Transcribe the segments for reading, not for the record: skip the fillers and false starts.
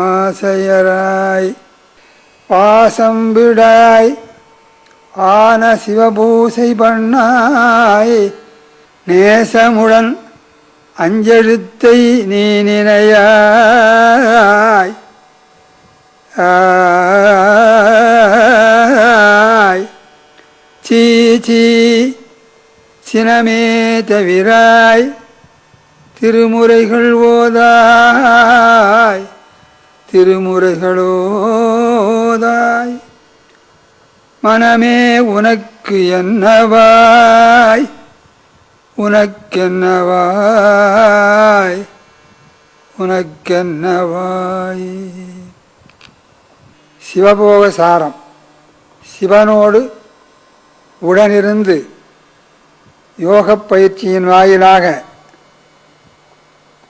ஆசையராய் பாசம் விடாய் ஆன சிவபூசை பண்ணாய் நேசமுடன் அஞ்செழுத்தை நீ நினையாய் சீ சினமே தவிராய் திருமுறைகள் ஓதாய் திருமுறைகளோதாய் மனமே உனக்கு என்னவாய் உனக்கென்னவாய் உனக்கென்னவாய். சிவபோக சாரம். சிவனோடு உடனிருந்து யோகப் பயிற்சியின் வாயிலாக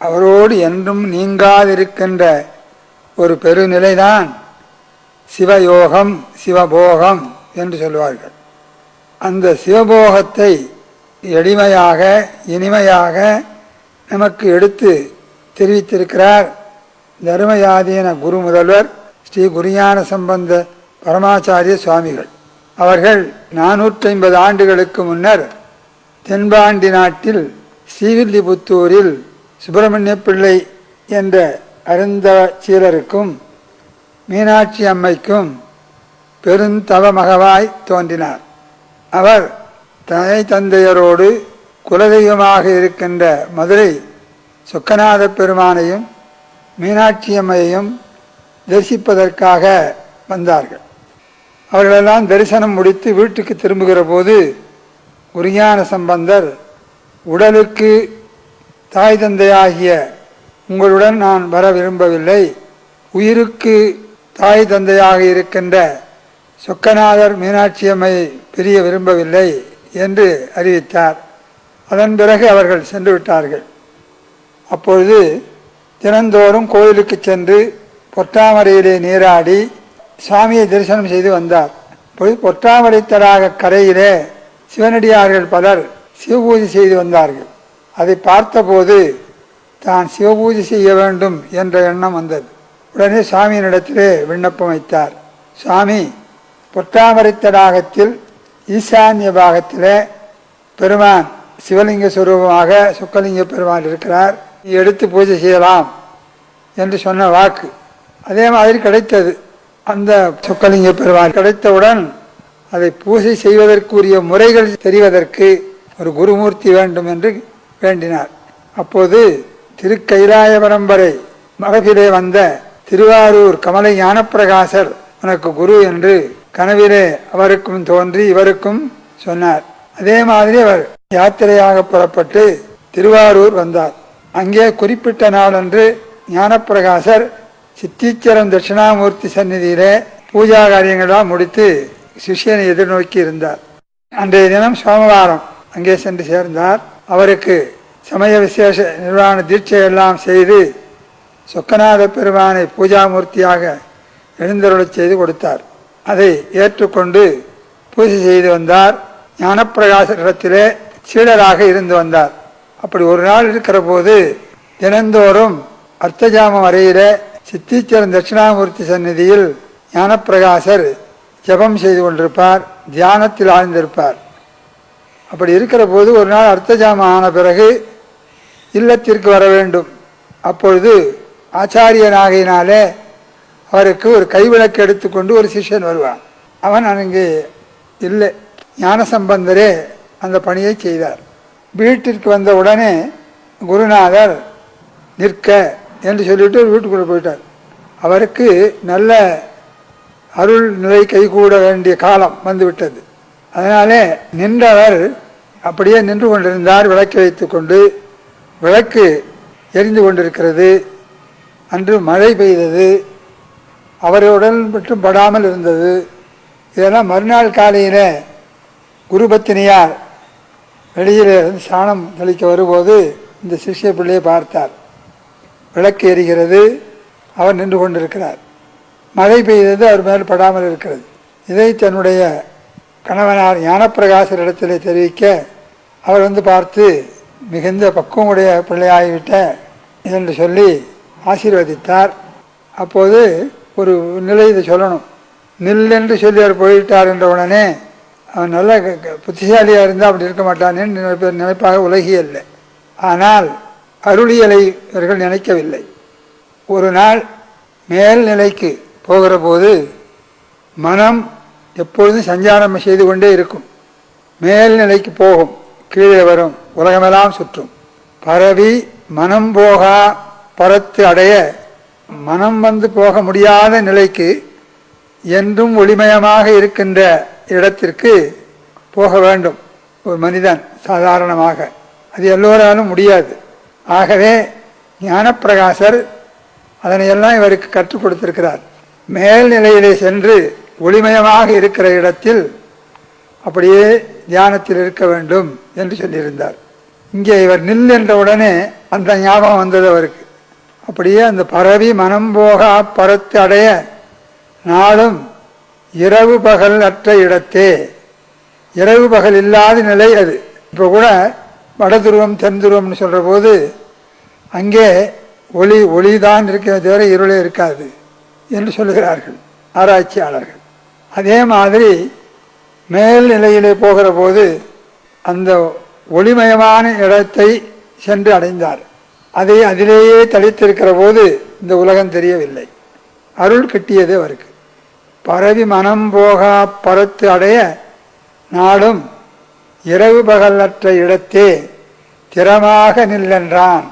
அவரோடு என்றும் நீங்காதிருக்கின்ற ஒரு பெருநிலைதான் சிவயோகம் சிவபோகம் என்று சொல்வார்கள். அந்த சிவபோகத்தை எளிமையாக இனிமையாக நமக்கு எடுத்து தெரிவித்திருக்கிறார் தர்மயாதீன குரு முதல்வர் ஸ்ரீ குருஞான சம்பந்த பரமாச்சாரிய சுவாமிகள். அவர்கள் 450 ஆண்டுகளுக்கு முன்னர் தென்பாண்டி நாட்டில் ஸ்ரீவில்லிபுத்தூரில் சுப்பிரமணிய பிள்ளை என்ற அருந்தவச்சீரருக்கும் மீனாட்சி அம்மைக்கும் பெருந்தவ மகவாய் தோன்றினார். அவர் தாய் தந்தையரோடு குலதெய்வமாக இருக்கின்ற மதுரை சொக்கநாத பெருமானையும் மீனாட்சி அம்மையையும் தரிசிப்பதற்காக வந்தார்கள். அவர்களெல்லாம் தரிசனம் முடித்து வீட்டுக்கு திரும்புகிற போது குருஞான சம்பந்தர், உடலுக்கு தாய் தந்தையாகிய உங்களுடன் நான் வர விரும்பவில்லை, உயிருக்கு தாய் தந்தையாக இருக்கின்ற சொக்கநாதர் மீனாட்சி அம்மையை பிரிய விரும்பவில்லை என்று அறிவித்தார். அதன் பிறகு அவர்கள் சென்று விட்டார்கள். அப்பொழுது தினந்தோறும் கோயிலுக்கு சென்று பொற்றாமரையிலே நீராடி சுவாமியை தரிசனம் செய்து வந்தார். அப்பொழுது பொற்றாமரை தடாக கரையிலே சிவனடியார்கள் பலர் சிவபூஜை செய்து வந்தார்கள். அதை பார்த்தபோது தான் சிவபூஜை செய்ய வேண்டும் என்ற எண்ணம் வந்தது. உடனே சுவாமியினிடத்திலே விண்ணப்பம் வைத்தார். சுவாமி, பொற்றாமரை தடாகத்தில் ஈசான்ய பாகத்திலே பெருமான் சிவலிங்க சுரூபமாக சுக்கலிங்க பெருமான் இருக்கிறார், எடுத்து பூஜை செய்யலாம் என்று சொன்ன வாக்கு அதே மாதிரி கிடைத்தது. அந்த சுக்கலிங்க பெருமான் கிடைத்தவுடன் அதை பூஜை செய்வதற்குரிய முறைகள் தெரிவதற்கு ஒரு குருமூர்த்தி வேண்டும் என்று வேண்டினார். அப்போது திருக்கைலாய பரம்பரை மரபிலே வந்த திருவாரூர் கமலை ஞானப்பிரகாசர் உனக்கு குரு என்று கனவிலே அவருக்கும் தோன்றி இவருக்கும் சொன்னார். அதே மாதிரி அவர் யாத்திரையாக புறப்பட்டு திருவாரூர் வந்தார். அங்கே குறிப்பிட்ட நாளன்று ஞானப்பிரகாசர் சித்தீச்சரம் தட்சிணாமூர்த்தி சந்நிதியிலே பூஜா காரியங்களாம் முடித்து சிஷ்யனை எதிர்நோக்கி இருந்தார். அன்றைய தினம் சோமவாரம் அங்கே சென்று சேர்ந்தார். அவருக்கு சமய விசேஷ நிர்வாண தீட்சையெல்லாம் செய்து சொக்கநாத பெருமானை பூஜாமூர்த்தியாக எழுந்தருளச் செய்து கொடுத்தார். அதை ஏற்றுக்கொண்டு பூஜை செய்து வந்தார். ஞானப்பிரகாசரிடத்திலே சீடராக இருந்து வந்தார். அப்படி ஒரு நாள் இருக்கிற போது தினந்தோறும் அர்த்தஜாமம் வரையில சித்தீச்சரம் தட்சிணாமூர்த்தி சந்நிதியில் ஞானப்பிரகாசர் ஜபம் செய்து கொண்டிருப்பார், தியானத்தில் ஆழ்ந்திருப்பார். அப்படி இருக்கிற போது ஒரு நாள் அர்த்தஜாமம் ஆன பிறகு இல்லத்திற்கு வர வேண்டும். அப்பொழுது ஆச்சாரியனாகினாலே அவருக்கு ஒரு கைவிளக்கு எடுத்துக்கொண்டு ஒரு சிஷ்யன் வருவான். அவன் அங்கே இல்லை. ஞானசம்பந்தரே அந்த பணியை செய்தார். வீட்டிற்கு வந்த உடனே குருநாதர் நிற்க என்று சொல்லிட்டு வீட்டுக்குள்ளே போயிட்டார். அவருக்கு நல்ல அருள் நிலை கைகூட வேண்டிய காலம் வந்துவிட்டது. அதனாலே நின்றவர் அப்படியே நின்று கொண்டிருந்தார். விளக்கு வைத்து கொண்டு விளக்கு எரிந்து கொண்டிருக்கிறது. அன்று மழை பெய்தது, அவருடன் மட்டும் படாமல் இருந்தது. இதெல்லாம் மறுநாள் காலையில் குருபத்தினியார் வெளியில் சாணம் தெளிக்க வரும்போது இந்த சிஷ்ய பிள்ளையை பார்த்தார். விளக்கு எரிகிறது, அவர் நின்று கொண்டிருக்கிறார். மழை பெய்தது, அவர் மேல் படாமல் இருக்கிறது. இதை தன்னுடைய கணவனார் ஞானப்பிரகாசரிடத்திலே தெரிவிக்க அவர் பார்த்து மிகுந்த பக்குவமுடைய பிள்ளையாகிவிட்ட என்று சொல்லி ஆசீர்வதித்தார். அப்போது ஒரு நிலை இதை சொல்லணும். நில் என்று சொல்லி அவர் போயிட்டார் என்ற உடனே அவன் நல்ல புத்திசாலியாக இருந்தால் அப்படி இருக்க மாட்டானேன்னு நினைப்பாக உலகியல்ல. ஆனால் அருளியலை இவர்கள் நினைக்கவில்லை. ஒரு நாள் மேல்நிலைக்கு போகிற போது மனம் எப்பொழுதும் சஞ்சாரம் செய்து கொண்டே இருக்கும். மேல்நிலைக்கு போகும், கீழே வரும், உலகமெல்லாம் சுற்றும். பரவி மனம் போகா பரத்து அடைய, மனம் வந்து போக முடியாத நிலைக்கு என்றும் ஒளிமயமாக இருக்கின்ற இடத்திற்கு போக வேண்டும் ஒரு மனிதன் சாதாரணமாக. அது எல்லோராலும் முடியாது. ஆகவே ஞானப்பிரகாசர் அதனையெல்லாம் இவருக்கு கற்றுக் கொடுத்திருக்கிறார். மேல்நிலையிலே சென்று ஒளிமயமாக இருக்கிற இடத்தில் அப்படியே தியானத்தில் இருக்க வேண்டும் என்று சொல்லியிருந்தார். இங்கே இவர் நில் என்ற உடனே அந்த ஞாபகம் வந்தது அவருக்கு. அப்படியே அந்த பரவி மனம் போக பரத்து அடைய நாளும் இரவு பகல் அற்ற இடத்தே, இரவு பகல் இல்லாத நிலை அது. இப்போ கூட வடதுருவம் தென் துருவம்னு சொல்கிற போது அங்கே ஒளிதான் இருக்கிறத தவிர இருளே இருக்காது என்று சொல்லுகிறார்கள் ஆராய்ச்சியாளர்கள். அதே மாதிரி மேல்நிலையிலே போகிற போது அந்த ஒளிமயமான இடத்தை சென்று அடைந்தார். அதை அதிலேயே தளித்திருக்கிற போது இந்த உலகம் தெரியவில்லை. அருள் கிட்டியது அவருக்கு. பரவி மனம் போகா பரத்து அடைய நாடும் இரவு பகலற்ற இடத்தே திறமாக நில்லென்றான்.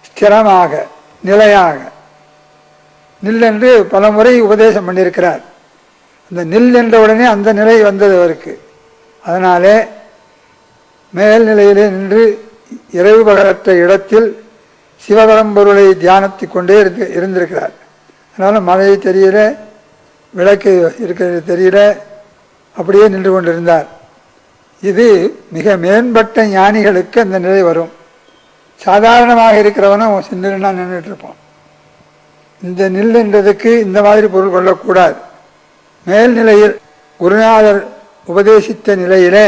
ஸ்திரமாக, நிலையாக நில்லென்று பல முறை உபதேசம் பண்ணியிருக்கிறார். அந்த நில் என்ற உடனே அந்த நிலை வந்தது அவருக்கு. அதனாலே மேல்நிலையிலே நின்று இரவு பகலற்ற இடத்தில் சிவபரம்பொருளை தியானித்து கொண்டே இருந்திருக்கிறார். அதனால் மழை தெரியல, விளக்கு இருக்கிறது தெரியல, அப்படியே நின்று கொண்டிருந்தார். இது மிக மேம்பட்ட ஞானிகளுக்கு அந்த நிலை வரும். சாதாரணமாக இருக்கிறவனும் சிந்தனா நின்றுட்டு இருப்பான். இந்த நில் என்றதுக்கு இந்த மாதிரி பொருள் கொள்ளக்கூடாது. மேல்நிலையில் குருநாதர் உபதேசித்த நிலையிலே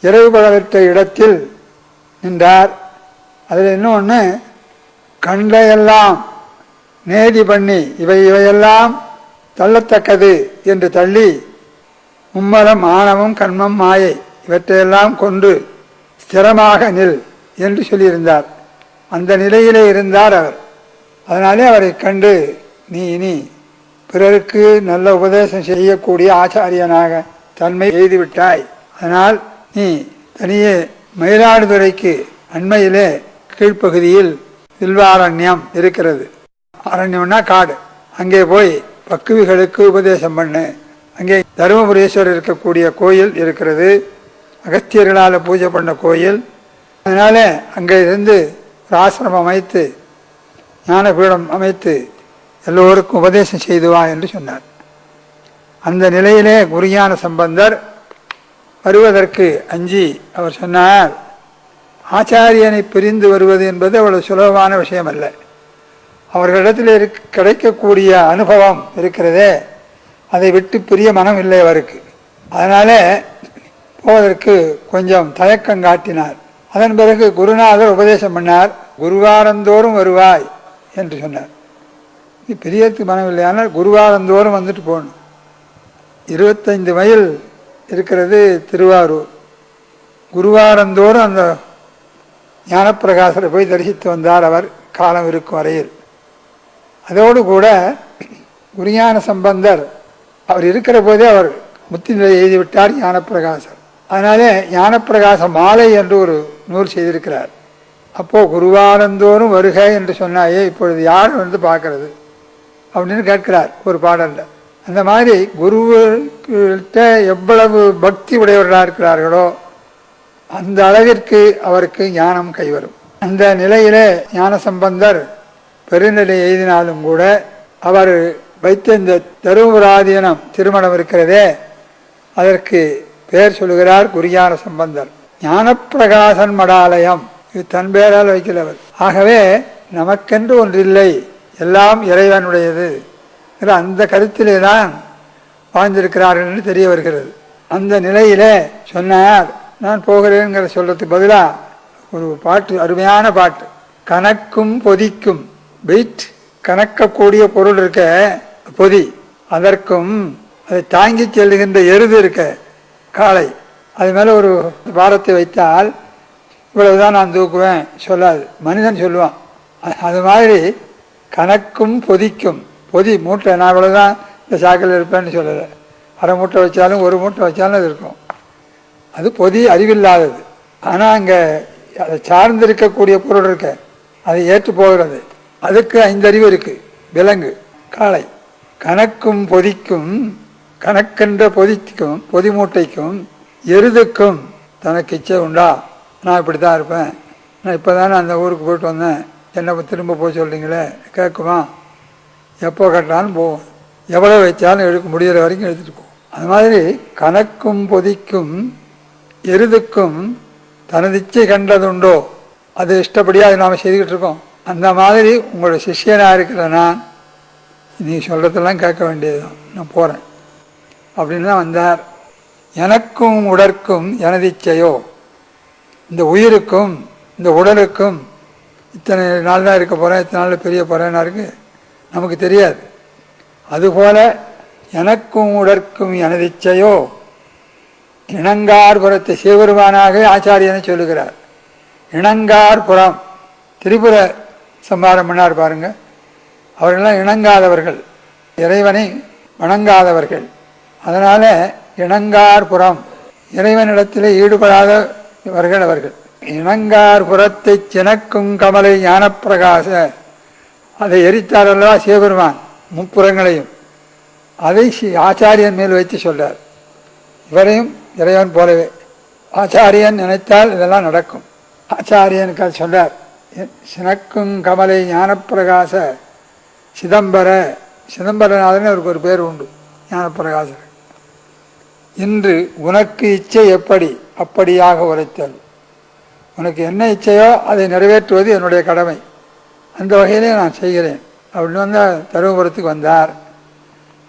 இரவு பகலற்ற இடத்தில் நின்றார். அதில் இன்னொன்று, கண்டையெல்லாம் நேதி பண்ணி இவையெல்லாம் தள்ளத்தக்கது என்று தள்ளி மும்மலம் ஆணவம் கண்மம் மாயை இவற்றையெல்லாம் கொண்டு ஸ்திரமாக நில் என்று சொல்லியிருந்தார். அந்த நிலையிலே இருந்தார் அவர். அதனாலே அவரை கண்டு நீ இனி பிறருக்கு நல்ல உபதேசம் செய்யக்கூடிய ஆச்சாரியனாக தன்மை எய்துவிட்டாய். அதனால் நீ தனியே மயிலாடுதுறைக்கு அண்மையிலே கீழ்ப்பகுதியில் வில்வாரண்யம் இருக்கிறது. அரண்யம்னா காடு. அங்கே போய் பக்குவிகளுக்கு உபதேசம் பண்ணு. அங்கே தருமபுரீஸ்வரர் இருக்கக்கூடிய கோயில் இருக்கிறது, அகஸ்தியர்களால் பூஜை பண்ண கோயில். அதனால அங்கே இருந்து ஒரு ஆசிரமம் அமைத்து ஞானபீடம் அமைத்து எல்லோருக்கும் உபதேசம் செய்துவா என்று சொன்னார். அந்த நிலையிலே குருஞான சம்பந்தர் வருவதற்கு அஞ்சி அவர் சொன்னார், ஆச்சாரியனை பிரிந்து வருவது என்பது அவ்வளவு சுலபமான விஷயம் அல்ல. அவர்களிடத்தில் கிடைக்கக்கூடிய அனுபவம் இருக்கிறதே, அதை விட்டு பிரிய மனம் இல்லை அவருக்கு. அதனால போவதற்கு கொஞ்சம் தயக்கம் காட்டினார். அதன் பிறகு குருநாதர் உபதேசம் பண்ணார், குருவாரந்தோறும் வருவாய் என்று சொன்னார். இது பிரியத்துக்கு மனம் இல்லை, ஆனால் குருவாரந்தோறும் வந்துட்டு போகணும். 25 மைல் இருக்கிறது திருவாரூர். குருவாரந்தோறும் அந்த ஞானப்பிரகாசரை போய் தரிசித்து வந்தார் அவர் காலம் இருக்கும் வரையில். அதோடு கூட குருஞான சம்பந்தர் அவர் இருக்கிற போதே அவர் முத்தி நிலை எழுதிவிட்டார் ஞானப்பிரகாசர். அதனாலே ஞானப்பிரகாச மாலை என்று ஒரு நூல் செய்திருக்கிறார். அப்போது குருவாரந்தோறும் வருக என்று சொன்னாயே, இப்பொழுது யார் வந்து பார்க்கறது அப்படின்னு கேட்கிறார் ஒரு பாடலில். அந்த மாதிரி குருவிட்ட எவ்வளவு பக்தி உடையவர்களாக இருக்கிறார்களோ அந்த அளவிற்கு அவருக்கு ஞானம் கைவரும். அந்த நிலையிலே ஞானசம்பந்தர் பெருநிலை எழுதினாலும் கூட அவர் வைத்த இந்த தருமபுராதீனம் திருமணம் இருக்கிறதே, அதற்கு பெயர் சொல்லுகிறார் குருஞான சம்பந்தர். ஞானப்பிரகாசன் மடாலயம், இது தன் பெயரால் வைக்கிறவர். ஆகவே நமக்கென்று ஒன்றில்லை, எல்லாம் இறைவனுடையது அந்த கருத்திலே தான் வாழ்ந்திருக்கிறார்கள் என்று தெரிய வருகிறது. அந்த நிலையிலே சொன்னார், நான் போகிறேங்கிற சொல்றதுக்கு பதிலாக ஒரு பாட்டு, அருமையான பாட்டு. கணக்கும் பொதிக்கும் வெயிட் கணக்கக்கூடிய பொருள் இருக்க பொதி, அதற்கும் அதை தாங்கி செல்லுகின்ற எருது இருக்க காளை, அது மேலே ஒரு பாரத்தை வைத்தால் இவ்வளவுதான் நான் தூக்குவேன் சொல்லாது, மனிதன் சொல்லுவான். அது மாதிரி கணக்கும் பொதிக்கும், பொதி மூட்டை நான் இவ்வளோதான் இந்த சாக்கில் இருப்பேன்னு சொல்லலை, அரை மூட்டை வச்சாலும் ஒரு மூட்டை வச்சாலும் அது இருக்கும். அது பொதி அறிவில்லாதது. ஆனால் அங்கே அதை சார்ந்திருக்கக்கூடிய பொருள் இருக்க அதை ஏற்று போகிறது, அதுக்கு 5 அறிவு இருக்குது. விலங்கு காளை கணக்கும் பொதிக்கும், கணக்கென்ற பொதிக்கும் பொதி மூட்டைக்கும் எருதுக்கும் தனக்கு இச்சை உண்டா, நான் இப்படி தான் இருப்பேன், நான் இப்போ தானே அந்த ஊருக்கு போயிட்டு வந்தேன், என்ன திரும்ப போய் சொல்கிறீங்களே கேட்குமா, எப்போ கட்டினாலும் போவோம், எவ்வளோ வச்சாலும் எடுக்க முடிகிற வரைக்கும் எடுத்துகிட்டு போவோம். அது மாதிரி கணக்கும் பொதிக்கும் எருதுக்கும் தனது இச்சை கண்டதுண்டோ, அது இஷ்டப்படியாக அது நாம் செய்துக்கிட்டு இருக்கோம். அந்த மாதிரி உங்களோட சிஷ்யனாக இருக்கிற நான் நீ சொல்கிறதெல்லாம் கேட்க வேண்டியதுதான், நான் போகிறேன் அப்படின்னு தான் வந்தார். எனக்கும் உடற்கும் எனது இச்சையோ, இந்த உயிருக்கும் இந்த உடலுக்கும் இத்தனை நாள் தான் இருக்க போகிறேன், இத்தனை நாளில் பெரிய போகிறேன்னா இருக்கு நமக்கு தெரியாது. அதுபோல எனக்கும் உடற்கும் எனது இச்சையோ இணங்கார் புறத்தை சிவபெருமானாக ஆச்சாரியனை சொல்லுகிறார். இணங்கார் புறம் திரிபுர சம்ஹாரம் பண்ணார் பாருங்க, அவர்களெல்லாம் இணங்காதவர்கள், இறைவனை வணங்காதவர்கள். அதனால் இணங்கார் புறம் இறைவனிடத்தில் ஈடுபடாதவர்கள் அவர்கள். இணங்கார் புறத்தை சினக்கும் கமலை ஞானப்பிரகாச, அதை எரித்தார் அல்லவா சிவபெருமான் முப்புறங்களையும், அதை ஆச்சாரியன் மேல் வைத்து சொல்றார். இவரையும் இறைவன் போலவே ஆச்சாரியன் நினைத்தால் இதெல்லாம் நடக்கும். ஆச்சாரியனுக்கு அது சொல்றார். சினக்கும் கமலை ஞானப்பிரகாச சிதம்பர, சிதம்பரநாதன் அவருக்கு ஒரு பேர் உண்டு ஞானப்பிரகாசர். இன்று உனக்கு இச்சை எப்படி அப்படியாக உரைத்தல், உனக்கு என்ன இச்சையோ அதை நிறைவேற்றுவது என்னுடைய கடமை, அந்த வகையிலே நான் செய்கிறேன் அப்படின்னு வந்தால் தருமபுரத்துக்கு வந்தார்.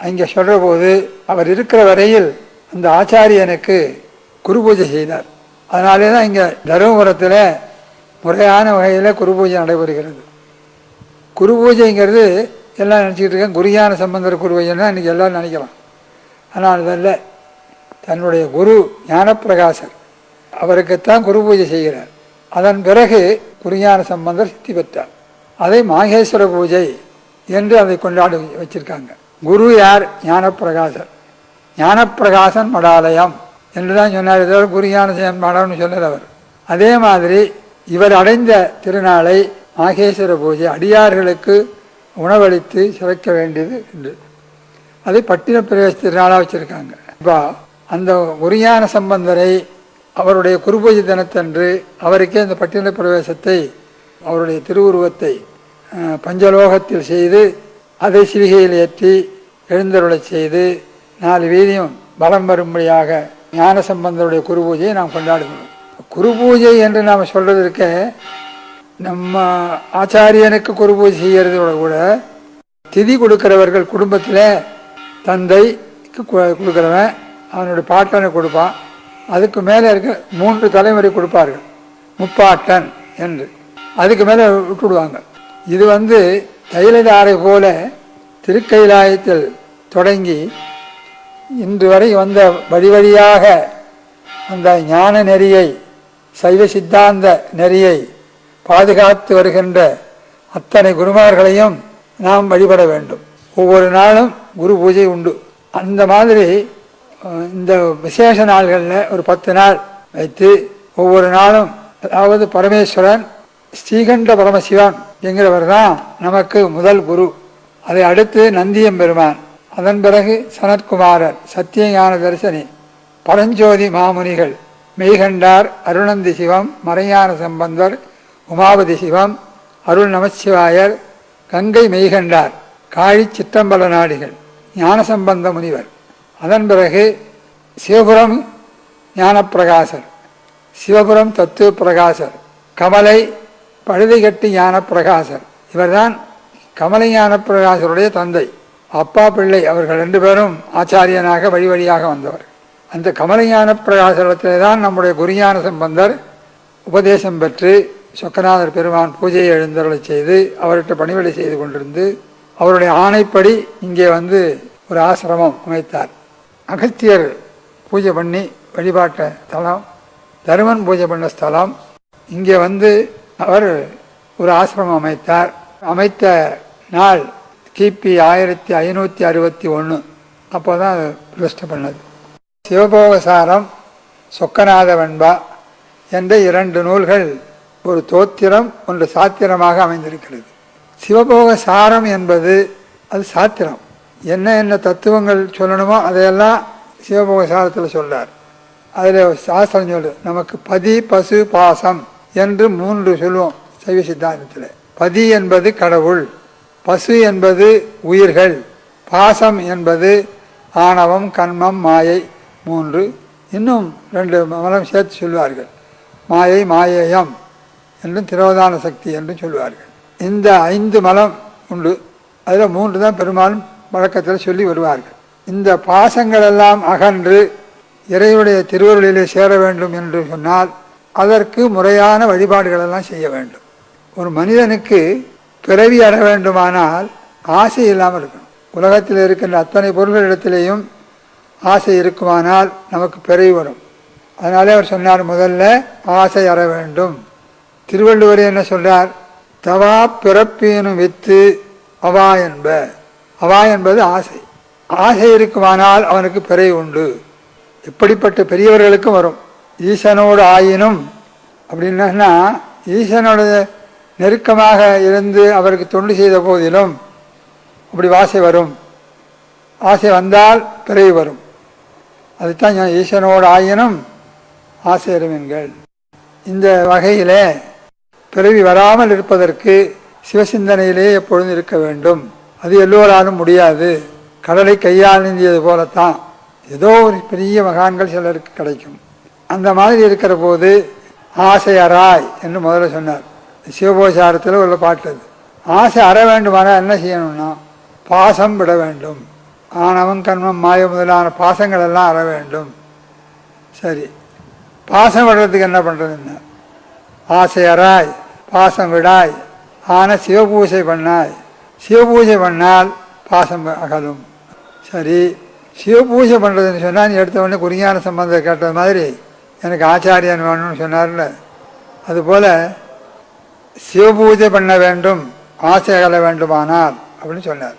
அங்கே சொல்கிற போது அவர் இருக்கிற வரையில் அந்த ஆச்சாரியனுக்கு குரு பூஜை செய்தார். அதனாலே தான் இங்கே தருமபுரத்தில் முறையான வகையில் குரு பூஜை நடைபெறுகிறது. குரு பூஜைங்கிறது எல்லாம் நினச்சிக்கிட்டு இருக்கேன், குருஞான சம்பந்தர் குரு பூஜைன்னா இன்றைக்கி எல்லோரும் நினைக்கலாம். ஆனால் அதல்ல, தன்னுடைய குரு ஞானப்பிரகாசர் அவருக்குத்தான் குரு பூஜை செய்கிறார். அதன் பிறகு குருஞான சம்பந்தர் சித்தி பெற்றார். அதை மாகேஸ்வர பூஜை என்று அதை கொண்டாடி வச்சிருக்காங்க. குரு யார்? ஞானப்பிரகாசர். ஞானப்பிரகாசன் மடாலயம் என்று தான் சொன்னார். இதோட குருஞான மடம்னு சொன்னார் அவர். அதே மாதிரி இவர் அடைந்த திருநாளை மாகேஸ்வர பூஜை, அடியார்களுக்கு உணவளித்து சிறக்க வேண்டியது என்று அதை பட்டின பிரவேச திருநாளாக வச்சுருக்காங்க. இப்போ அந்த குருஞான சம்பந்தரை அவருடைய குருபூஜை தினத்தன்று அவருக்கே அந்த பட்டின பிரவேசத்தை, அவருடைய திருவுருவத்தை பஞ்சலோகத்தில் செய்து அதை சிவிகையில் ஏற்றி எழுந்தருளச் செய்து 4 வீதியும் பலம் வரும்படியாக ஞான சம்பந்தருடைய குரு பூஜையை நாம் கொண்டாடுகிறோம். குரு பூஜை என்று நாம் சொல்றதற்க நம்ம ஆச்சாரியனுக்கு குரு பூஜை செய்யறதோட கூட திதி கொடுக்கிறவர்கள் குடும்பத்தில் தந்தைக்கு கொடுக்குறவன் அவனுடைய பாட்டனை கொடுப்பான். அதுக்கு மேலே இருக்க 3 தலைமுறை கொடுப்பார்கள், முப்பாட்டன் என்று. அதுக்கு மேலே விட்டுடுவாங்க. இது தைலதாரை போல திருக்கைலாயத்தில் தொடங்கி இன்று வரை வந்த வழி வழியாக அந்த ஞான நெறியை, சைவ சித்தாந்த நெறியை பாதுகாத்து வருகின்ற அத்தனை குருமார்களையும் நாம் வழிபட வேண்டும். ஒவ்வொரு நாளும் குரு பூஜை உண்டு. அந்த மாதிரி இந்த விசேஷ நாள்களில் ஒரு 10 நாள் வைத்து ஒவ்வொரு நாளும், அதாவது பரமேஸ்வரன் ஸ்ரீகண்ட பரமசிவன் என்கிறவர் தான் நமக்கு முதல் குரு. அதை அடுத்து நந்தியம் பெருமான், அதன் பிறகு சனத்குமாரர், சத்தியஞான தரிசனி, பரஞ்சோதி மாமுனிகள், மெய்கண்டார், அருணந்தி சிவம், மறைஞான சம்பந்தர், உமாபதி சிவம், அருள் நமச்சிவாயர், கங்கை மெய்கண்டார், காழி சிற்றம்பல நாடிகள், ஞானசம்பந்த முனிவர், அதன் பிறகு சிவபுரம் ஞானப்பிரகாசர், சிவபுரம் தத்துவ பிரகாசர், கமலை பழுதிகட்டி ஞானப்பிரகாசர். இவர்தான் கமலை ஞானப்பிரகாசருடைய தந்தை. அப்பா பிள்ளை அவர்கள் 2 பேரும் ஆச்சாரியனாக வழி வழியாக வந்தவர். அந்த கமலை ஞானப்பிரகாசத்திலே தான் நம்முடைய குருஞான சம்பந்தர் உபதேசம் பெற்று சொக்கநாதர் பெருமான் பூஜையை எழுந்தருளை செய்து அவர்கிட்ட பணிவிடை செய்து கொண்டிருந்து அவருடைய ஆணைப்படி இங்கே வந்து ஒரு ஆசிரமம் அமைத்தார். அகத்தியர் பூஜை பண்ணி வழிபாட்ட ஸ்தலம், தருமன் பூஜை பண்ண ஸ்தலம். இங்கே வந்து அவர் ஒரு ஆசிரமம் அமைத்தார். அமைத்த நாள் கிபி 1561. அப்போ தான் பிரதிஷ்டை பண்ணது. சிவபோகசாரம், சொக்கநாத வெண்பா என்ற 2 நூல்கள், ஒரு தோத்திரம் ஒன்று சாத்திரமாக அமைந்திருக்கிறது. சிவபோக சாரம் என்பது அது சாத்திரம். என்ன என்ன தத்துவங்கள் சொல்லணுமோ அதையெல்லாம் சிவபோக சாரத்தில் சொல்றார். அதில் சாஸ்திரம் சொல்லு, நமக்கு பதி பசு பாசம் என்று 3 சொல்லுவோம் சைவ சித்தாந்தத்தில். பதி என்பது கடவுள், பசு என்பது உயிர்கள், பாசம் என்பது ஆணவம் கண்மம் மாயை 3. இன்னும் 2 மலம் சேர்த்து சொல்வார்கள். மாயை மாயேயம் என்றும் திரோதான சக்தி என்றும் சொல்வார்கள். இந்த 5 மலம் உண்டு. அதில் 3 தான் பெரும்பாலும் வழக்கத்தில் சொல்லி வருவார்கள். இந்த பாசங்கள் எல்லாம் அகன்று இறைவனுடைய திருவருளிலே சேர வேண்டும் என்று சொன்னால் அதற்கு முறையான வழிபாடுகள் எல்லாம் செய்ய வேண்டும். ஒரு மனிதனுக்கு பிறவி அட வேண்டுமானால் ஆசை இல்லாமல் இருக்கணும். உலகத்தில் இருக்கின்ற அத்தனை பொருள்களிடத்திலேயும் ஆசை இருக்குமானால் நமக்கு பிறவி வரும். அதனாலே அவர் சொன்னார், முதல்ல ஆசை அற வேண்டும். திருவள்ளுவர் என்ன சொல்றார்? தவா பிறப்பீனும் வித்து அவா என்ப. அவா என்பது ஆசை. ஆசை இருக்குமானால் அவனுக்கு பிறவி உண்டு. எப்படிப்பட்ட பெரியவர்களுக்கும் வரும். ஈசனோடு ஆயினும் அப்படின்னா, ஈசனோட நெருக்கமாக இருந்து அவருக்கு தொண்டு செய்த போதிலும் அப்படி ஆசை வரும். ஆசை வந்தால் பிறவி வரும். அதுதான் ஈசனோடு ஆயினும் ஆசை அறிவீன்கள். இந்த வகையிலே பிறவி வராமல் இருப்பதற்கு சிவசிந்தனையிலே எப்பொழுதும் இருக்க வேண்டும். அது எல்லோராலும் முடியாது. கடலை கையால் நீந்தியது போலத்தான். ஏதோ ஒரு பெரிய மகான்கள் சிலருக்கு கிடைக்கும். அந்த மாதிரி இருக்கிற போது ஆசை அறாய் என்று முதல்ல சொன்னார். சிவபோசாரத்தில் உள்ள பாட்டு அது. ஆசை அற வேண்டுமானால் என்ன செய்யணும்னா, பாசம் விட வேண்டும். ஆணவம் கண்மம் மாய முதலான பாசங்கள் எல்லாம் அற வேண்டும். சரி, பாசம் விடுறதுக்கு என்ன பண்ணுறதுன்னா, ஆசை அறாய் பாசம் விடாய் ஆன சிவபூஜை பண்ணாய். சிவபூஜை பண்ணால் பாசம் அகலும். சரி, சிவபூஜை பண்ணுறதுன்னு சொன்னால் நீ எடுத்த உடனே குறிஞான சம்பந்தம் கேட்டது மாதிரி எனக்கு ஆச்சாரியன் வேணும்னு சொன்னார்ல, அதுபோல் சிவபூஜை பண்ண வேண்டும் ஆசை அகல வேண்டுமானால் அப்படின்னு சொன்னார்.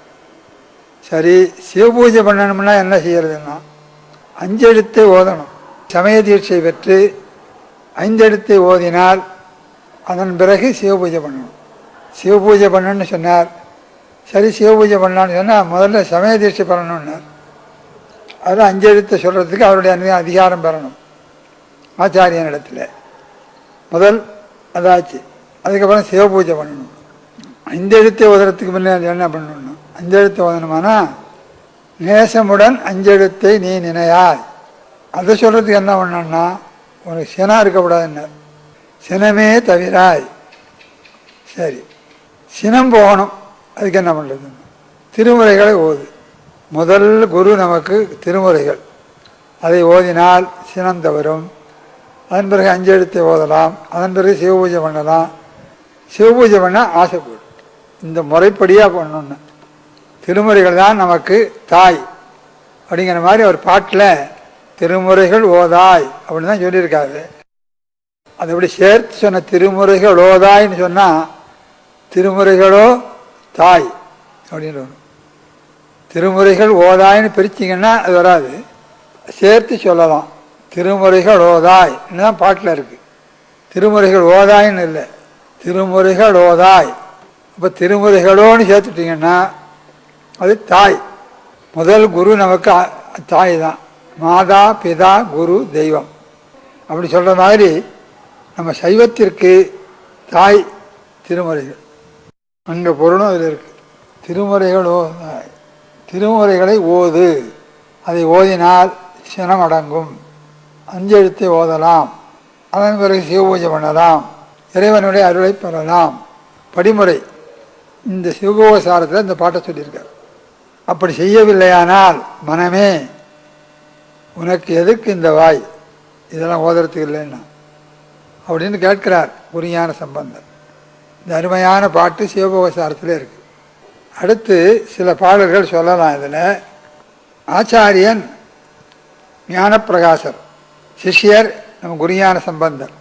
சரி, சிவபூஜை பண்ணணும்னா என்ன செய்யறதுன்னா, 5 எழுத்தை ஓதணும். சமய தீட்சை பெற்று 5 எழுத்தை ஓதினால் அதன் பிறகு சிவபூஜை பண்ணணும். சிவபூஜை பண்ணணும்னு சொன்னார். சரி, சிவபூஜை பண்ணலான்னு சொன்னால் முதல்ல சமய தீட்சை பண்ணணும்னார். அது 5 எழுத்தை சொல்கிறதுக்கு அவருடைய அதிகாரம் பெறணும் ஆச்சாரியன் இடத்துல. முதல் அதாச்சு. அதுக்கப்புறம் சிவபூஜை பண்ணணும். 5 எழுத்தை ஓதுறதுக்கு முன்னாடி என்ன பண்ணணும்னா, 5 எழுத்தை ஓதணுமானா, நேசமுடன் 5 எழுத்தை நீ நினையாய். அதை சொல்கிறதுக்கு என்ன பண்ணணும்னா, உனக்கு சினம் இருக்கக்கூடாதுன்னார். சினமே தவிராய். சரி, சினம் போகணும். அதுக்கு என்ன பண்ணுறது? திருமுறைகளை ஓது. முதல் குரு நமக்கு திருமுறைகள். அதை ஓதினால் சினம் தவறும். அதன் பிறகு 5 எழுத்தை ஓதலாம். அதன் பிறகு சிவபூஜை பண்ணலாம். சிவபூஜை பண்ணால் ஆசைப்படும். இந்த முறைப்படியாக பண்ணணுன்னு. திருமுறைகள் தான் நமக்கு தாய் அப்படிங்கிற மாதிரி ஒரு பாட்டில் திருமுறைகள் ஓதாய் அப்படின்னு தான் சொல்லியிருக்காரு. அதை எப்படி சேர்த்து சொன்ன, திருமுறைகள் ஓதாய்ன்னு சொன்னால் திருமுறைகளோ தாய் அப்படின்னு வரும். திருமுறைகள் ஓதாய்ன்னு பிரிச்சிங்கன்னா அது வராது. சேர்த்து சொல்லலாம். திருமுறைகள் ஓதாய் தான் பாட்டில் இருக்குது. திருமுறைகள் ஓதாய்ன்னு இல்லை, திருமுறைகள் ஓதாய். இப்போ திருமுறைகளோன்னு சேர்த்துட்டிங்கன்னா அது தாய். முதல் குரு நமக்கு தாய் தான். மாதா பிதா குரு தெய்வம் அப்படி சொல்கிற மாதிரி நம்ம சைவத்திற்கு தாய் திருமுறைகள். அங்கே பொருளும் அதில் இருக்குது. திருமுறைகள் ஓதாய். திருமுறைகளை ஓது. அதை ஓதினால் சினம் அடங்கும். 5 எழுத்தை ஓதலாம். அதன் பிறகு சிவபூஜை பண்ணலாம். இறைவனுடைய அருளை பெறலாம். படிமுறை இந்த சிவகோசாரத்தில் இந்த பாட்டை சொல்லியிருக்கார். அப்படி செய்யவில்லையானால், மனமே உனக்கு எதுக்கு இந்த வாய், இதெல்லாம் ஓதுறதுக்கு இல்லைன்னா, அப்படின்னு கேட்கிறார் குருஞான சம்பந்தர். இந்த அருமையான பாட்டு சிவபோகசாரத்தில் இருக்கு. அடுத்து சில பாடல்கள் சொல்லலாம். இதில் ஆச்சாரியன் ஞானப்பிரகாசர், சிஷ்யர் நம்ம குருஞான சம்பந்தர்.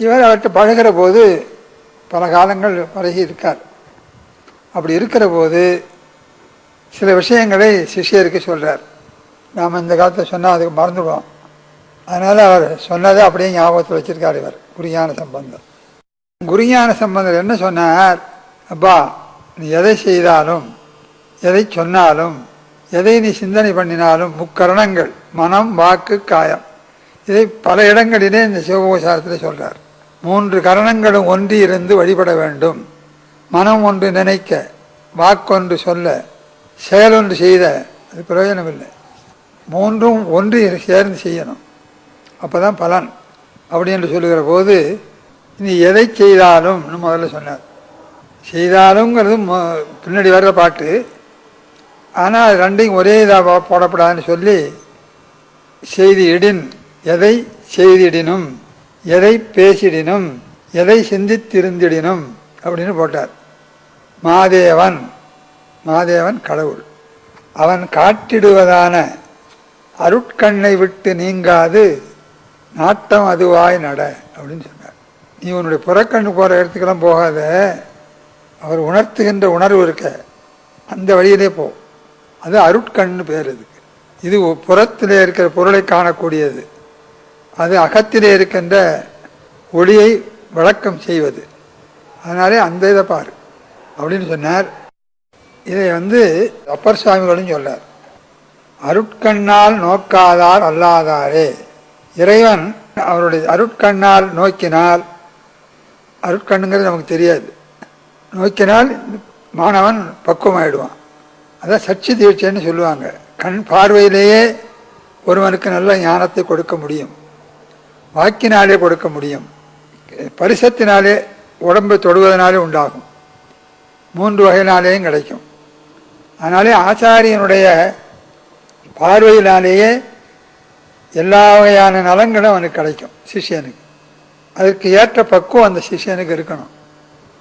இவர் அவர்கிட்ட பழகிற போது பல காலங்கள் பழகி இருக்கார். அப்படி இருக்கிற போது சில விஷயங்களை சிஷ்யருக்கு சொல்கிறார். நாம் இந்த காலத்தில் சொன்னால் அதுக்கு மறந்துடுவோம். அதனால் அவர் சொன்னதை அப்படியே ஞாபகத்தில் வச்சுருக்கார் இவர் குருஞான சம்பந்தர். குருஞான சம்பந்தர் என்ன சொன்னார்? அப்பா, நீ எதை செய்தாலும், எதை சொன்னாலும், எதை நீ சிந்தனை பண்ணினாலும், முக்கரணங்கள் மனம், வாக்கு, காயம், இதை பல இடங்களிலே இந்த சிவபோகசாரத்தில் சொல்கிறார். 3 கரணங்களும் ஒன்றி இருந்து வழிபட வேண்டும். மனம் ஒன்று நினைக்க, வாக்கொன்று சொல்ல, செயலொன்று செய்த, அது பிரயோஜனம் இல்லை. 3ம் ஒன்று சேர்ந்து செய்யணும், அப்போ தான் பலன். அப்படி என்று சொல்லுகிற போது நீ எதை செய்தாலும் முதல்ல சொன்னார். செய்தாலுங்கிறது பின்னாடி வர்ற பாட்டு. ஆனால் ரெண்டையும் ஒரே இதாக போடப்படாதுன்னு சொல்லி செய்திடின், எதை செய்திடினும், எதை பேசிடினும், எதை சிந்தித்திருந்திடினும் அப்படின்னு போட்டார். மாதேவன், மாதேவன் கடவுள், அவன் காட்டிடுவதான அருட்கண்ணை விட்டு நீங்காது நாட்டம் அதுவாய் நட அப்படின்னு சொன்னார். நீ உன்னுடைய புறக்கண்ணு போகிற இடத்துக்கெல்லாம் போகாத, அவர் உணர்த்துகின்ற உணர்வு இருக்க அந்த வழியிலே போ. அது அருட்கண்ணு பேர். இதுக்கு இது புறத்திலே இருக்கிற பொருளை காணக்கூடியது, அது அகத்திலே இருக்கின்ற ஒளியை விளக்கம் செய்வது. அதனாலே அந்த இதை பாரு அப்படின்னு சொன்னார். இதை அப்பர் சுவாமிகளும் சொன்னார். அருட்கண்ணால் நோக்காதார் அல்லாதாரே. இறைவன் அவருடைய அருட்கண்ணால் நோக்கினால், அருட்கண்ணுங்கிறது நமக்கு தெரியாது, நோக்கினால் மாணவன் பக்குவமாயிடுவான். அதான் சச்சி தீட்சைன்னு சொல்லுவாங்க. கண் பார்வையிலேயே ஒருவனுக்கு நல்ல ஞானத்தை கொடுக்க முடியும், வாக்கினாலே கொடுக்க முடியும், பரிசத்தினாலே உடம்பை தொடுவதனாலே உண்டாகும், 3 வகையினாலேயும் கிடைக்கும். அதனாலே ஆச்சாரியனுடைய பார்வையினாலேயே எல்லா வகையான நலங்களும் அவனுக்கு கிடைக்கும் சிஷியனுக்கு. அதற்கு ஏற்ற பக்குவம் அந்த சிஷியனுக்கு இருக்கணும்.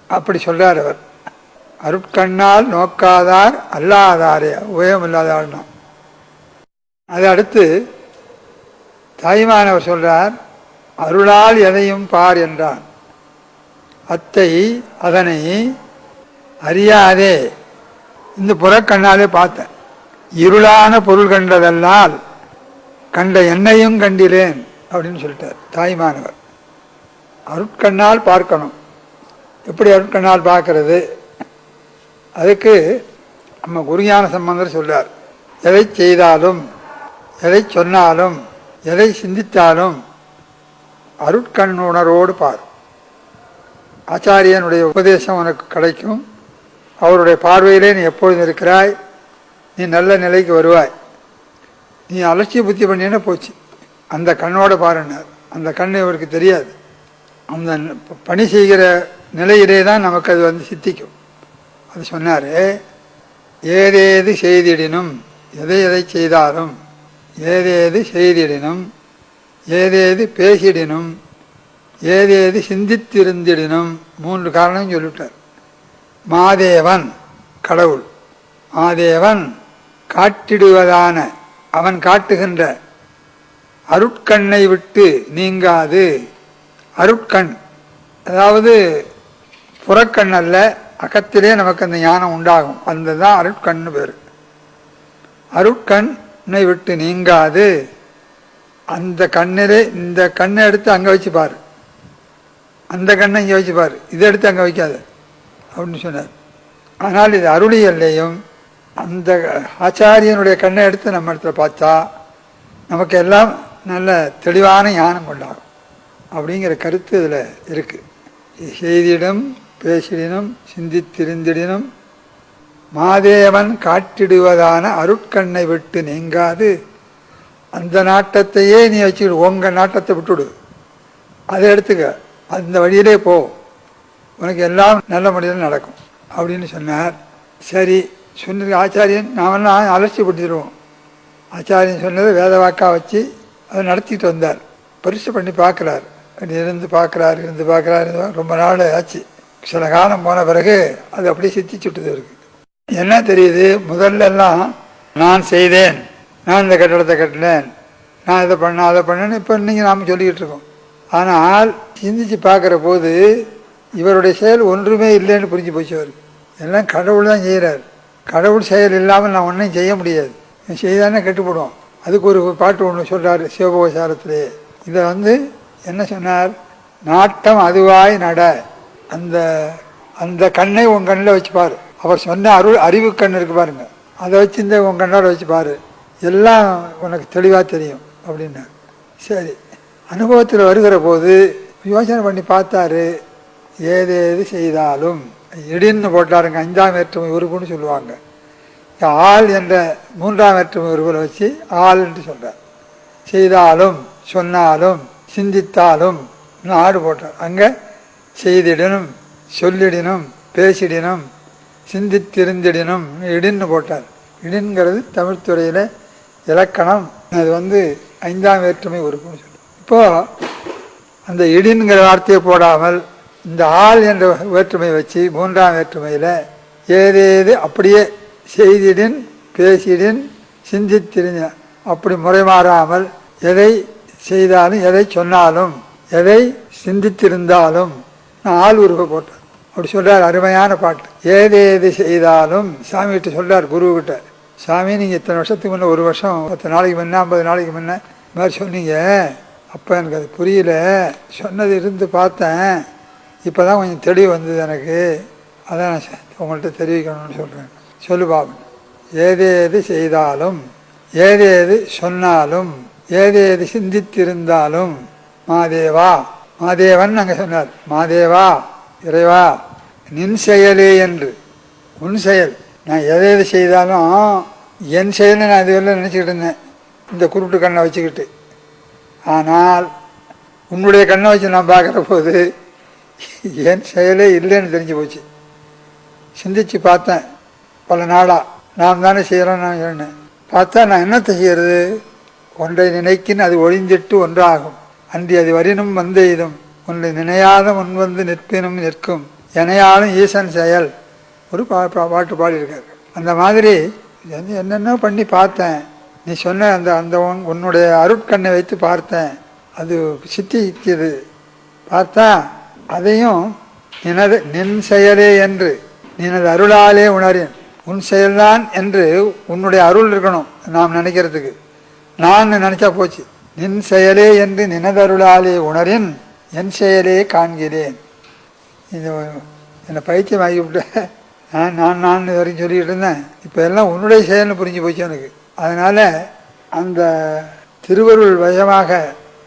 அப்படி சொல்றார் அவர். அருட்கண்ணால் நோக்காதார் அல்லாதாரே, உபயம் இல்லாதார்னா. அது அடுத்து தாய்மானவர் சொல்றார், அருளால் எதையும் பார் என்றான், அத்தை அதனை அறியாதே. இந்த புறக்கண்ணாலே பார்த்தேன், இருளான பொருள் கண்டதல்லால் கண்ட என்னையும் கண்டிலேன் அப்படின்னு சொல்லிட்டார் தாய்மானவர். அருட்கண்ணால் பார்க்கணும். எப்படி அருட்கண்ணால் பார்க்கறது? அதுக்கு நம்ம குருஞான சம்பந்தர் சொல்றார், எதை செய்தாலும், எதை சொன்னாலும், எதை சிந்தித்தாலும் அருட்கண் உணர்வோடு பார். ஆச்சாரியனுடைய உபதேசம் உனக்கு கிடைக்கும். அவருடைய பார்வையிலே நீ எப்பொழுதும் இருக்கிறாய். நீ நல்ல நிலைக்கு வருவாய். நீ அலட்சிய புத்தி பண்ணினா போச்சு. அந்த கண்ணோட பாருன்னார். அந்த கண் இவருக்கு தெரியாது. அந்த பணி செய்கிற நிலையிலே தான் நமக்கு அது சித்திக்கும். அது சொன்னார், ஏதேது செய்திடினும், எதை எதை செய்தாலும், ஏதேது செய்திடினும், ஏதேது பேசிடினும், ஏதேது சிந்தித்திருந்திடினும், 3 காரணம் சொல்லிவிட்டார். மாதேவன் கடவுள், மாதேவன் காட்டிடுவதான, அவன் காட்டுகின்ற அருட்கண்ணை விட்டு நீங்காது. அருட்கண் அதாவது புறக்கண் அல்ல, அகத்திலே நமக்கு அந்த ஞானம் உண்டாகும். அந்த தான் அருட்கண்ணு பேர். அருட்கண்ணை விட்டு நீங்காது. அந்த கண்ணிலே, இந்த கண்ணை எடுத்து அங்கே வச்சு பாரு, அந்த கண்ணை இங்கே வச்சு பாரு, இதை எடுத்து அங்கே வைக்காது அப்படின்னு சொன்னார். ஆனால் இது அருளியல்லையும் அந்த ஆச்சாரியனுடைய கண்ணை எடுத்து நம்ம இடத்துல பார்த்தா நமக்கு எல்லாம் நல்ல தெளிவான ஞானம் கொண்டாகும் அப்படிங்கிற கருத்து இதில் இருக்குது. செய்திடம் பேசிடினும் சிந்தித்திருந்திடினும் மாதேவன் காட்டிடுவதான அருட்கண்ணை விட்டு நீங்காது. அந்த நாட்டத்தையே நீ வச்சுக்கிடு, உங்கள் நாட்டத்தை விட்டுடு, அதை எடுத்துக்க, அந்த வழியிலே போ, உனக்கு எல்லாம் நல்ல முறையில் நடக்கும் அப்படின்னு சொன்னார். சரி சொன்னது ஆச்சாரியன், நாமெல்லாம் அலட்சியப்படுத்திடுவோம். ஆச்சாரியன் சொன்னதை வேத வாக்கா வச்சு அதை நடத்திட்டு வந்தார். பரிசு பண்ணி பார்க்குறார், இருந்து பார்க்குறாரு ரொம்ப நாள் ஆச்சு. சில காலம் போன பிறகு அது அப்படியே சித்திச்சுட்டுது இருக்கு. என்ன தெரியுது, முதல்ல எல்லாம் நான் செய்தேன், நான் இந்த கட்டடத்தை கட்டினேன், நான் இதை பண்ணேன் அதை பண்ணேன்னு இப்போ நீங்கள் நாம் சொல்லிக்கிட்டு இருக்கோம். ஆனால் சிந்திச்சு பார்க்குற போது இவருடைய செயல் ஒன்றுமே இல்லைன்னு புரிஞ்சு போச்சு. அவருக்கு எல்லாம் கடவுள் தான் செய்கிறார். கடவுள் செயல் இல்லாமல் நான் ஒன்றையும் செய்ய முடியாது, செய்தானே கெட்டுப்படும். அதுக்கு ஒரு பாட்டு ஒன்று சொல்கிறார் சிவபோசாரத்திலே. இதை என்ன சொன்னார், நாட்டம் அதுவாய் நட, அந்த அந்த கண்ணை உன் கண்ணில் வச்சு பாரு. அவர் சொன்ன அறிவு கண் இருக்கு பாருங்க, அதை வச்சு இந்த உன் கண்ணோட வச்சு பாரு, எல்லாம் உனக்கு தெளிவாக தெரியும் அப்படின்னார். சரி, அனுபவத்தில் வருகிற போது யோசனை பண்ணி பார்த்தாரு. ஏதேது செய்தாலும் இடின்னு போட்டாருங்க. 5ஆம் வேற்றுமை உருவுன்னு சொல்லுவாங்க. ஆள் என்ற 3ஆம் வேற்றுமை உருவில் வச்சு ஆள் என்று சொல்கிறார். செய்தாலும் சொன்னாலும் சிந்தித்தாலும் ஆடு போட்டார். அங்கே செய்திடனும் சொல்லிடினும் பேசிடினும் சிந்தித்திருந்திடினும் இடின்னு போட்டார். இடின்கிறது தமிழ்துறையில் இலக்கணம். அது 5ஆம் வேற்றுமை உருவுன்னு சொல்லுவாங்க. இப்போது அந்த இடின்கிற வார்த்தையை போடாமல் இந்த ஆள் என்ற வேற்றுமை வச்சு 3ஆம் வேற்றுமையில் ஏதேது அப்படியே செய்திடின் பேசிடின் சிந்தித்திருந்த அப்படி முறை மாறாமல் எதை செய்தாலும் எதை சொன்னாலும் எதை சிந்தித்திருந்தாலும் ஆள் உருவ போட்டார். அப்படி சொல்கிறார். அருமையான பாட்டு. ஏதேது செய்தாலும் சாமிகிட்ட சொல்கிறார், குருக்கிட்ட. சாமி, நீங்கள் இத்தனை வருஷத்துக்கு முன்னே, 1 வருஷம் 10 நாளைக்கு முன்னே 50 நாளைக்கு முன்னே இந்த மாதிரி சொன்னீங்க. அப்போ எனக்கு அது புரியல, சொன்னது இருந்து பார்த்தேன், இப்போ தான் கொஞ்சம் தெளிவு வந்தது எனக்கு, அதான் நான் உங்கள்கிட்ட தெரிவிக்கணும்னு சொல்கிறேன். சொல்லு பாபு. ஏதேது செய்தாலும் ஏதேது சொன்னாலும் ஏதேது சிந்தித்திருந்தாலும் மாதேவா, மாதேவன் அங்கே சொன்னார். மாதேவா, இறைவா, நின் செயலே என்று, உன் செயல். நான் எது செய்தாலும் என் செயல்னு நான் இதுவரை நினச்சிக்கிட்டு இருந்தேன், இந்த குருட்டு கண்ணை வச்சுக்கிட்டு. ஆனால் உன்னுடைய கண்ணை வச்சு நான் பார்க்குற போது என் செயலே இல்லைன்னு தெரிஞ்சு போச்சு. சிந்திச்சு பார்த்தேன் பல நாளாக, நாம் தானே செய்கிறோம் நான் சொன்னேன். பார்த்தா நான் என்னத்தை செய்கிறது, ஒன்றை நினைக்கின் அது ஒழிந்திட்டு ஒன்றாகும், அன்றி அது வரினும் வந்தெய்தும், ஒன்றை நினையாத முன்வந்து நிற்பினும் நிற்கும், எனையாலும் ஈசன் செயல். ஒரு பாட்டு பாடியிருக்காரு. அந்த மாதிரி என்னென்ன பண்ணி பார்த்தேன். நீ சொன்ன அந்த அந்த உன்னுடைய அருட்கண்ணை வைத்து பார்த்தேன், அது சித்திக்குது. பார்த்தா அதையும் நின் செயலே என்று நினது அருளாலே உணரேன். உன் செயல்தான் என்று உன்னுடைய அருள் இருக்கணும் நாம் நினைக்கிறதுக்கு. நான் நினச்சா போச்சு. நின் செயலே என்று நினதருளாலே உணரின் என் செயலே காண்கிறேன். இது என்னை பயிற்சியம் ஆகிவிட்ட. நான் இது வரைக்கும் சொல்லிக்கிட்டு இருந்தேன், இப்போ எல்லாம் உன்னுடைய செயல்னு புரிஞ்சு போச்சு எனக்கு. அதனால் அந்த திருவருள் வயமாக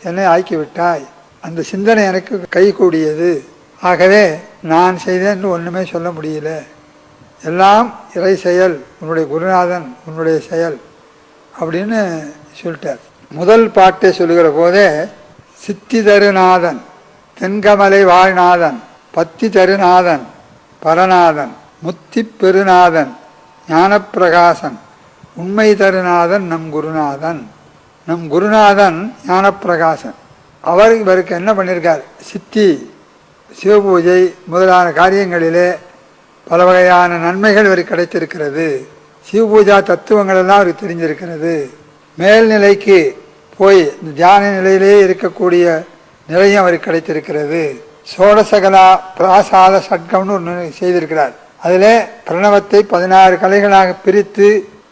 என்னை ஆக்கிவிட்டாய். அந்த சிந்தனை எனக்கு கை கூடியது. ஆகவே நான் செய்தேன்னு ஒன்றுமே சொல்ல முடியல, எல்லாம் இறை செயல், உன்னுடைய குருநாதன் உன்னுடைய செயல் அப்படின்னு சொல்லிட்டார். முதல் பாட்டை சொல்லுகிற போதே சித்தி தருநாதன், தென்கமலை வாழ்நாதன், பத்தி தருநாதன், பரநாதன், முத்தி பெருநாதன், ஞானப்பிரகாசன், உண்மை தருநாதன் நம் குருநாதன். நம் குருநாதன் ஞானப்பிரகாசன். அவர் இவருக்கு என்ன பண்ணியிருக்கார், சித்தி சிவபூஜை முதலான காரியங்களிலே பல வகையான நன்மைகள் இவருக்கு கிடைத்திருக்கிறது. சிவபூஜா தத்துவங்கள் எல்லாம் அவருக்கு தெரிஞ்சிருக்கிறது. மேல்நிலைக்கு போய் தியான நிலையிலே இருக்கக்கூடிய நிலையும் அவருக்கு கிடைத்திருக்கிறது. சோடசகலா பிராசாத சட்கம்னு ஒன்று செய்திருக்கிறார். அதில் பிரணவத்தை 16 கலைகளாக பிரித்து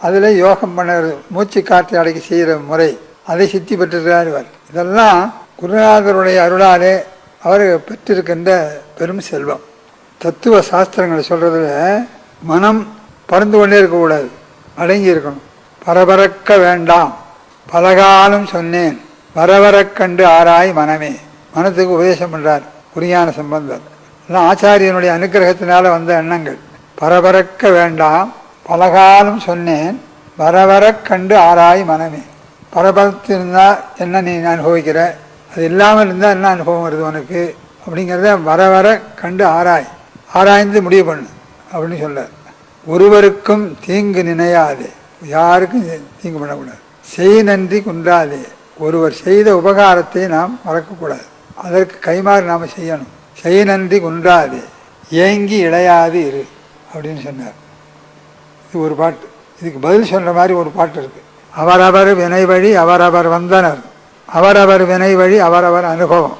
அதில் யோகம் பண்ணுறது, மூச்சு காற்றை அடக்கி செய்கிற முறை, அதை சித்தி பெற்றிருக்கிறார் இவர். இதெல்லாம் குருநாதருடைய அருளாலே அவர் பெற்றிருக்கின்ற பெரும் செல்வம். தத்துவ சாஸ்திரங்களை சொல்கிறதுல மனம் பறந்து கொண்டே இருக்கக்கூடாது, அடங்கி இருக்கணும். பரபரக்க வேண்டாம், பலகாலம் சொன்னேன், வரவரக் கண்டு ஆராய் மனமே. மனத்துக்கு உபதேசம் பண்ணுறார் குருஞான சம்பந்தர். எல்லாம் ஆச்சாரியனுடைய அனுக்கிரகத்தினால வந்த எண்ணங்கள். பரபரக்க வேண்டாம், பலகாலம் சொன்னேன், வரவரக் கண்டு ஆராய் மனமே. பரபரத்து இருந்தால் என்ன நீ அனுபவிக்கிற, அது இல்லாமல் இருந்தால் என்ன அனுபவம் வருது உனக்கு அப்படிங்கிறத வர வர கண்டு ஆராய்ந்து முடிவு பண்ணு அப்படின்னு சொல்கிறார். ஒருவருக்கும் தீங்கு நினையாதே, யாருக்கும் தீங்கு பண்ணக்கூடாது. செய் நன்றி குன்றாதே, ஒருவர் செய்த உபகாரத்தை நாம் மறக்கக்கூடாது. அதற்கு கைமாறு நாம் செய்யணும். செய் நன்றி குன்றாது ஏங்கி இளையாது இரு அப்படின்னு சொன்னார். இது ஒரு பாட்டு. இதுக்கு பதில் சொல்கிற மாதிரி ஒரு பாட்டு இருக்குது. அவரவர் வினை வழி அவரவர் வந்தனர், அவரவர் வினை வழி அவரவர் அனுபவம்,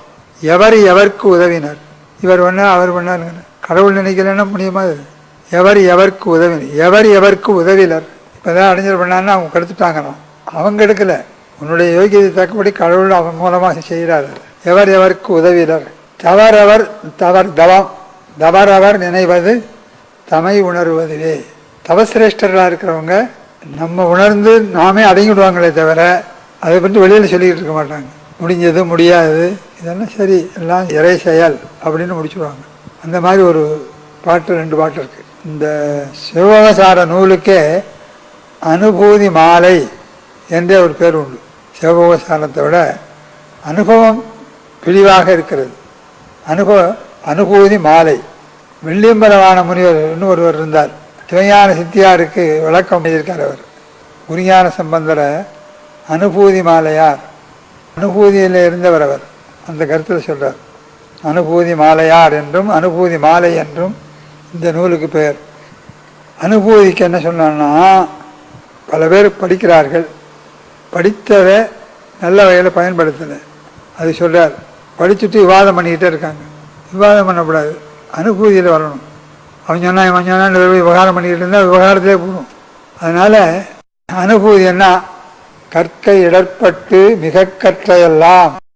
எவர் எவருக்கு உதவினர். இவர் ஒன்றா அவர் ஒன்றாங்க. கடவுள் நினைக்கலன்னா முடியுமா? எவர் எவருக்கு உதவினர், எவர் எவருக்கு உதவினர். இப்போ தான் அடைஞ்சல் பண்ணான்னு அவங்க கெடுத்துட்டாங்கண்ணா. அவங்க எடுக்கலை, உன்னுடைய யோகியதை தக்கபடி கடவுள் அவன் மூலமாக செய்கிறார். எவர் எவருக்கு உதவினர். தவறவர் தவம் தவறவர் நினைவது தமை உணர்வதுவே. தவசிரேஷ்டர்களாக இருக்கிறவங்க நம்ம உணர்ந்து நாமே அடங்கிவிடுவாங்களே தவிர அதை பற்றி வெளியில் சொல்லிக்கிட்டு இருக்க மாட்டாங்க. முடிஞ்சது முடியாது இதெல்லாம் சரி, எல்லாம் இறை செயல் அப்படின்னு முடிச்சுடுவாங்க. அந்த மாதிரி ஒரு பாட்டு, 2 பாட்டு இருக்குது. இந்த சிவபசார நூலுக்கே அனுபூதி மாலை என்றே ஒரு பேர் உண்டு. சிவபசாரத்தை விட அனுபவம் பிரிவாக இருக்கிறது. அனுபூதி மாலை. வெள்ளியம்பலவான முனிவர் இன்னும் ஒருவர் இருந்தார். சிவஞான சித்தியாருக்கு விளக்கம் எழுதியிருக்கார் அவர். குருஞான சம்பந்தரை அனுபூதி மாலையார், அனுபூதியில் இருந்தவர் அவர். அந்த கருத்தில் சொல்கிறார். அனுபூதி மாலையார் என்றும் அனுபூதி மாலை என்றும் இந்த நூலுக்கு பெயர். அனுபூதிக்கு என்ன சொன்னான்னா, பல பேர் படிக்கிறார்கள், படித்ததை நல்ல வகையில் பயன்படுத்தலை. அது சொல்கிறார். படிச்சுட்டு விவாதம் பண்ணிக்கிட்டே இருக்காங்க. விவாதம் பண்ணக்கூடாது, அனுபூதியில் வரணும். அவன் சொன்னா இவன் சொன்னான்னு விவகாரம் பண்ணிக்கிட்டு இருந்தால் விவகாரத்திலே போகணும். அதனால் அனுபூதி என்ன, கற்கை இடர்பட்டு மிக கற்றையெல்லாம்